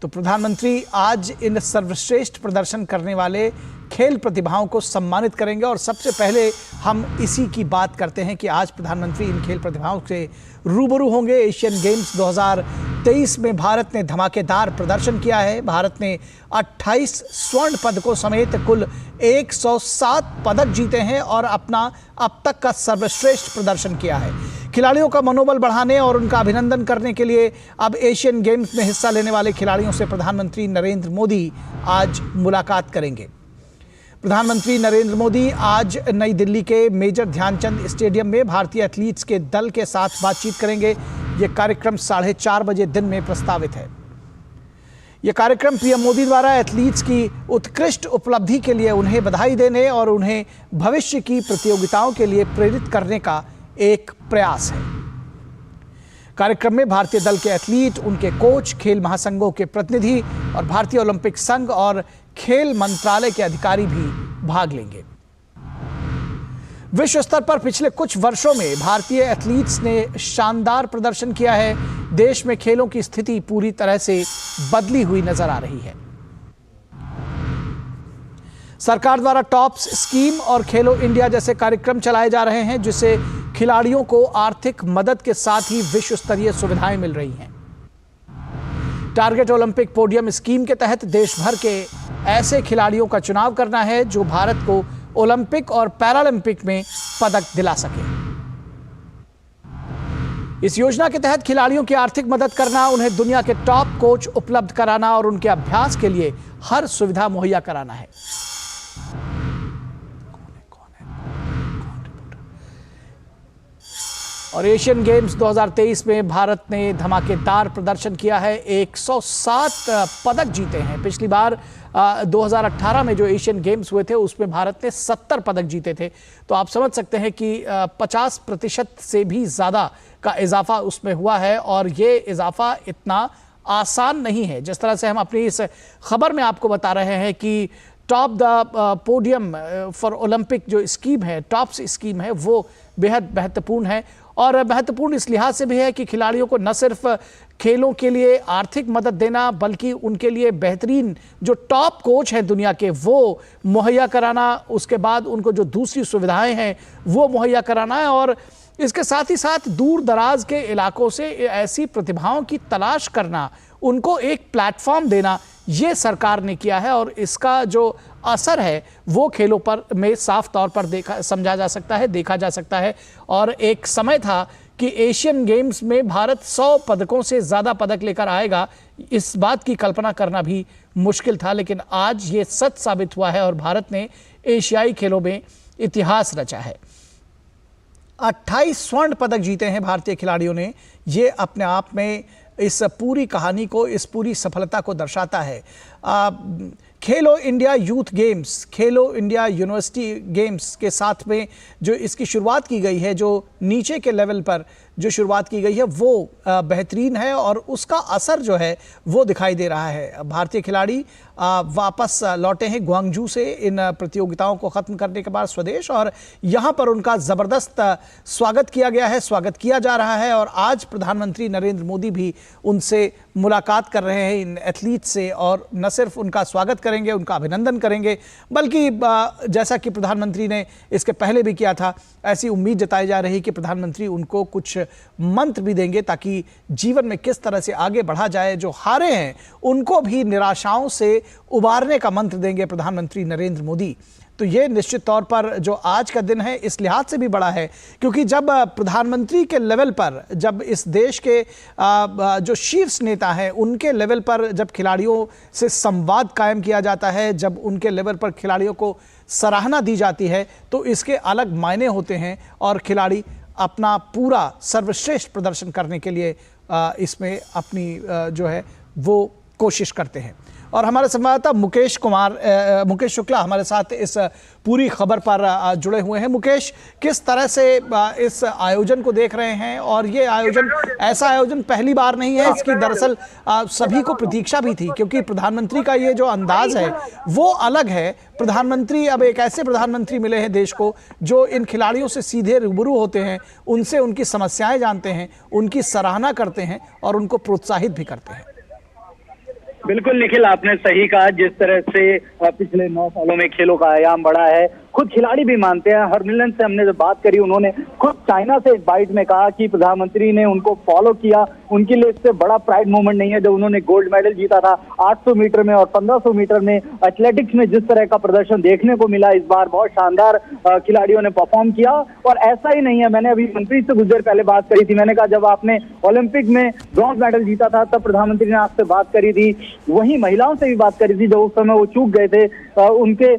तो प्रधानमंत्री आज इन सर्वश्रेष्ठ प्रदर्शन करने वाले खेल प्रतिभाओं को सम्मानित करेंगे और सबसे पहले हम इसी की बात करते हैं कि आज प्रधानमंत्री इन खेल प्रतिभाओं से रूबरू होंगे। एशियन गेम्स 2023 में भारत ने धमाकेदार प्रदर्शन किया है। भारत ने 28 स्वर्ण पदकों समेत कुल 107 पदक जीते हैं और अपना अब तक का सर्वश्रेष्ठ प्रदर्शन किया है। खिलाड़ियों का मनोबल बढ़ाने और उनका अभिनंदन करने के लिए अब एशियन गेम्स में हिस्सा लेने वाले खिलाड़ियों से प्रधानमंत्री नरेंद्र मोदी आज मुलाकात करेंगे। प्रधानमंत्री नरेंद्र मोदी आज नई दिल्ली के मेजर ध्यानचंद स्टेडियम में भारतीय एथलीट्स के दल के साथ बातचीत करेंगे। यह कार्यक्रम 4:30 बजे दिन में प्रस्तावित है। यह कार्यक्रम पीएम मोदी द्वारा एथलीट्स की उत्कृष्ट उपलब्धि के लिए उन्हें बधाई देने और उन्हें भविष्य की प्रतियोगिताओं के लिए प्रेरित करने का एक प्रयास है। कार्यक्रम में भारतीय दल के एथलीट, उनके कोच, खेल महासंघों के प्रतिनिधि और भारतीय ओलंपिक संघ और खेल मंत्रालय के अधिकारी भी भाग लेंगे। विश्व स्तर पर पिछले कुछ वर्षों में भारतीय एथलीट्स ने शानदार प्रदर्शन किया है। देश में खेलों की स्थिति पूरी तरह से बदली हुई नजर आ रही है। सरकार द्वारा टॉप्स स्कीम और खेलो इंडिया जैसे कार्यक्रम चलाए जा रहे हैं, जिससे खिलाड़ियों को आर्थिक मदद के साथ ही विश्व स्तरीय सुविधाएं मिल रही हैं। टारगेट ओलंपिक पोडियम स्कीम के तहत देश भर के ऐसे खिलाड़ियों का चुनाव करना है जो भारत को ओलंपिक और पैरालंपिक में पदक दिला सके। इस योजना के तहत खिलाड़ियों की आर्थिक मदद करना, उन्हें दुनिया के टॉप कोच उपलब्ध कराना और उनके अभ्यास के लिए हर सुविधा मुहैया कराना है। और एशियन गेम्स 2023 में भारत ने धमाकेदार प्रदर्शन किया है। 107 पदक जीते हैं। पिछली बार 2018 में जो एशियन गेम्स हुए थे उसमें भारत ने 70 पदक जीते थे। तो आप समझ सकते हैं कि 50% से भी ज़्यादा का इजाफा उसमें हुआ है और ये इजाफा इतना आसान नहीं है। जिस तरह से हम अपनी इस खबर में आपको बता रहे हैं कि top the podium for Olympic जो स्कीम है, टॉप्स स्कीम है, वो बेहद महत्वपूर्ण है और महत्वपूर्ण इस लिहाज से भी है कि खिलाड़ियों को न सिर्फ खेलों के लिए आर्थिक मदद देना बल्कि उनके लिए बेहतरीन जो टॉप कोच हैं दुनिया के वो मुहैया कराना, उसके बाद उनको जो दूसरी सुविधाएं हैं वो मुहैया कराना है और इसके साथ ही साथ दूर दराज के इलाकों से ऐसी प्रतिभाओं की तलाश करना, उनको एक प्लेटफॉर्म देना, ये सरकार ने किया है और इसका जो असर है वो खेलों पर में साफ तौर पर समझा जा सकता है, देखा जा सकता है। और एक समय था कि एशियन गेम्स में भारत 100 पदकों से ज़्यादा पदक लेकर आएगा, इस बात की कल्पना करना भी मुश्किल था, लेकिन आज ये सच साबित हुआ है और भारत ने एशियाई खेलों में इतिहास रचा है। 28 स्वर्ण पदक जीते हैं भारतीय खिलाड़ियों ने। ये अपने आप में इस पूरी कहानी को, इस पूरी सफलता को दर्शाता है। खेलो इंडिया यूथ गेम्स, खेलो इंडिया यूनिवर्सिटी गेम्स के साथ में जो इसकी शुरुआत की गई है, जो नीचे के लेवल पर जो शुरुआत की गई है वो बेहतरीन है और उसका असर जो है वो दिखाई दे रहा है। भारतीय खिलाड़ी वापस लौटे हैं ग्वांगझू से इन प्रतियोगिताओं को ख़त्म करने के बाद स्वदेश और यहाँ पर उनका ज़बरदस्त स्वागत किया गया है, स्वागत किया जा रहा है और आज प्रधानमंत्री नरेंद्र मोदी भी उनसे मुलाकात कर रहे हैं इन एथलीट से और न सिर्फ उनका स्वागत करेंगे, उनका अभिनंदन करेंगे, बल्कि जैसा कि प्रधानमंत्री ने इसके पहले भी किया था, ऐसी उम्मीद जताई जा रही कि प्रधानमंत्री उनको कुछ मंत्र भी देंगे ताकि जीवन में किस तरह से आगे बढ़ा जाए। जो हारे हैं उनको भी निराशाओं से उबारने का मंत्र देंगे प्रधानमंत्री नरेंद्र मोदी। तो ये निश्चित तौर पर जो आज का दिन है इस लिहाज से भी बड़ा है क्योंकि जब प्रधानमंत्री के लेवल पर, जब इस देश के जो शीर्ष नेता हैं उनके लेवल पर जब खिलाड़ियों से संवाद कायम किया जाता है, जब उनके लेवल पर खिलाड़ियों को सराहना दी जाती है तो इसके अलग मायने होते हैं और खिलाड़ी अपना पूरा सर्वश्रेष्ठ प्रदर्शन करने के लिए इसमें अपनी जो है वो कोशिश करते हैं। और हमारे संवाददाता मुकेश शुक्ला हमारे साथ इस पूरी खबर पर जुड़े हुए हैं। मुकेश, किस तरह से इस आयोजन को देख रहे हैं और ये आयोजन, ऐसा आयोजन पहली बार नहीं है, इसकी दरअसल सभी को प्रतीक्षा भी थी क्योंकि प्रधानमंत्री का ये जो अंदाज है वो अलग है। प्रधानमंत्री अब एक ऐसे प्रधानमंत्री मिले हैं देश को जो इन खिलाड़ियों से सीधे रूबरू होते हैं, उनसे उनकी समस्याएं जानते हैं, उनकी सराहना करते हैं और उनको प्रोत्साहित भी करते हैं। बिल्कुल निखिल, आपने सही कहा। जिस तरह से पिछले 9 सालों में खेलों का आयाम बढ़ा है, खुद खिलाड़ी भी मानते हैं। हरमिलन से हमने जब बात करी, उन्होंने खुद चाइना से एक बाइट में कहा कि प्रधानमंत्री ने उनको फॉलो किया, उनके लिए इससे बड़ा प्राइड मोमेंट नहीं है। जब उन्होंने गोल्ड मेडल जीता था 800 मीटर में और 1500 मीटर में एथलेटिक्स में जिस तरह का प्रदर्शन देखने को मिला इस बार, बहुत शानदार खिलाड़ियों ने परफॉर्म किया। और ऐसा ही नहीं है, मैंने अभी मंत्री से कुछ देर पहले बात करी थी, मैंने कहा जब आपने ओलंपिक में ब्रॉन्ज मेडल जीता था तब प्रधानमंत्री ने आपसे बात करी थी, वहीं महिलाओं से भी बात करी थी जो उस समय वो चूक गए थे उनके।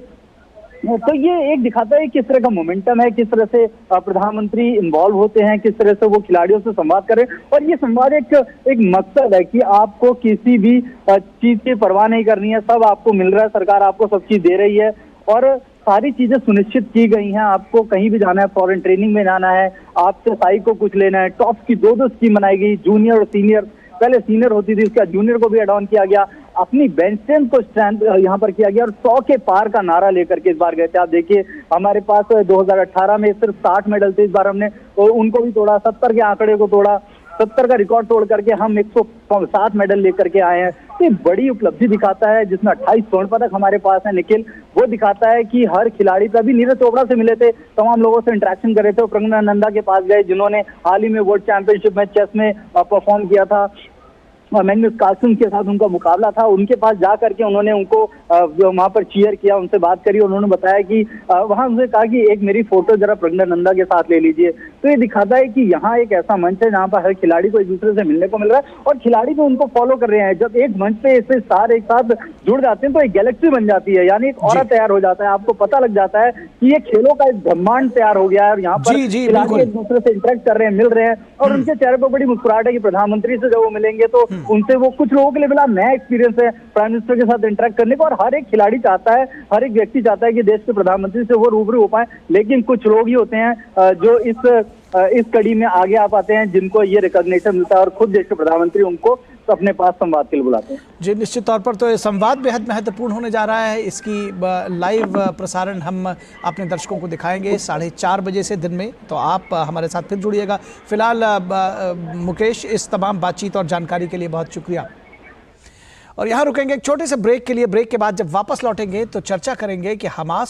तो ये एक दिखाता है किस तरह का मोमेंटम है, किस तरह से प्रधानमंत्री इन्वॉल्व होते हैं, किस तरह से वो खिलाड़ियों से संवाद करें। और ये संवाद एक मकसद है कि आपको किसी भी चीज की परवाह नहीं करनी है, सब आपको मिल रहा है, सरकार आपको सब चीज दे रही है और सारी चीजें सुनिश्चित की गई हैं। आपको कहीं भी जाना है, फॉरेन ट्रेनिंग में जाना है, आपसे साई को कुछ लेना है, टॉप की 2-2 स्कीम बनाई गई, जूनियर और सीनियर। पहले सीनियर होती थी, उसका जूनियर को भी एड ऑन किया गया, अपनी बेंच स्ट्रेंथ को स्ट्रेंथ यहाँ पर किया गया और 100 के पार का नारा लेकर के इस बार गए थे। आप देखिए, हमारे पास 2018 में सिर्फ 60 मेडल थे, इस बार हमने उनको भी तोड़ा, 70 के आंकड़े को तोड़ा, 70 का रिकॉर्ड तोड़ करके हम 107 मेडल लेकर के आए हैं। तो बड़ी उपलब्धि दिखाता है, जिसमें 28 स्वर्ण पदक हमारे पास है निखिल। वो दिखाता है कि हर खिलाड़ी पे, अभी नीरज चोपड़ा से मिले थे, तमाम लोगों से इंटरेक्शन कर रहे थे, और प्रज्ञा नंदा के पास गए जिन्होंने हाल ही में वर्ल्ड चैंपियनशिप में चेस में परफॉर्म किया था, मैग्नस कार्लसन के साथ उनका मुकाबला था। उनके पास जा करके उन्होंने उनको वहां पर चीयर किया, उनसे बात करी, उन्होंने बताया कि वहां उनसे कहा कि एक मेरी फोटो जरा प्रज्ञा नंदा के साथ ले लीजिए। तो ये दिखाता है कि यहाँ एक ऐसा मंच है जहाँ पर हर खिलाड़ी को एक दूसरे से मिलने को मिल रहा है और खिलाड़ी भी उनको फॉलो कर रहे हैं। जब एक मंच पे ऐसे स्टार एक साथ जुड़ जाते हैं तो एक गैलेक्सी बन जाती है, यानी एक ऑरा तैयार हो जाता है। आपको पता लग जाता है कि ये खेलों का एक ब्रह्मांड तैयार हो गया है और यहाँ पर खिलाड़ी एक दूसरे से इंटरेक्ट कर रहे हैं, मिल रहे हैं और उनके चेहरे पर बड़ी मुस्कुराहट है कि प्रधानमंत्री से जब वो मिलेंगे तो उनसे वो कुछ लोगों के लिए बड़ा नया एक्सपीरियंस है प्राइम मिनिस्टर के साथ इंटरेक्ट करने का। और हर एक खिलाड़ी चाहता है, हर एक व्यक्ति चाहता है कि देश के प्रधानमंत्री से वो रूबरू हो पाए, लेकिन कुछ लोग ही होते हैं जो इस कड़ी में आगे आ पाते हैं, जिनको ये रिकॉग्निशन मिलता है और खुद देश के प्रधानमंत्री उनको तो अपने पास संवाद के लिए बुलाते हैं। जी, निश्चित तौर पर तो ये संवाद बेहद महत्वपूर्ण होने जा रहा है। इसकी लाइव प्रसारण हम अपने दर्शकों को दिखाएंगे 4:30 बजे से दिन में, तो आप हमारे साथ फिर जुड़िएगा। फिलहाल मुकेश, इस तमाम बातचीत और जानकारी के लिए बहुत शुक्रिया। और यहाँ रुकेंगे एक छोटे से ब्रेक के लिए। ब्रेक के बाद जब वापस लौटेंगे तो चर्चा करेंगे कि हमास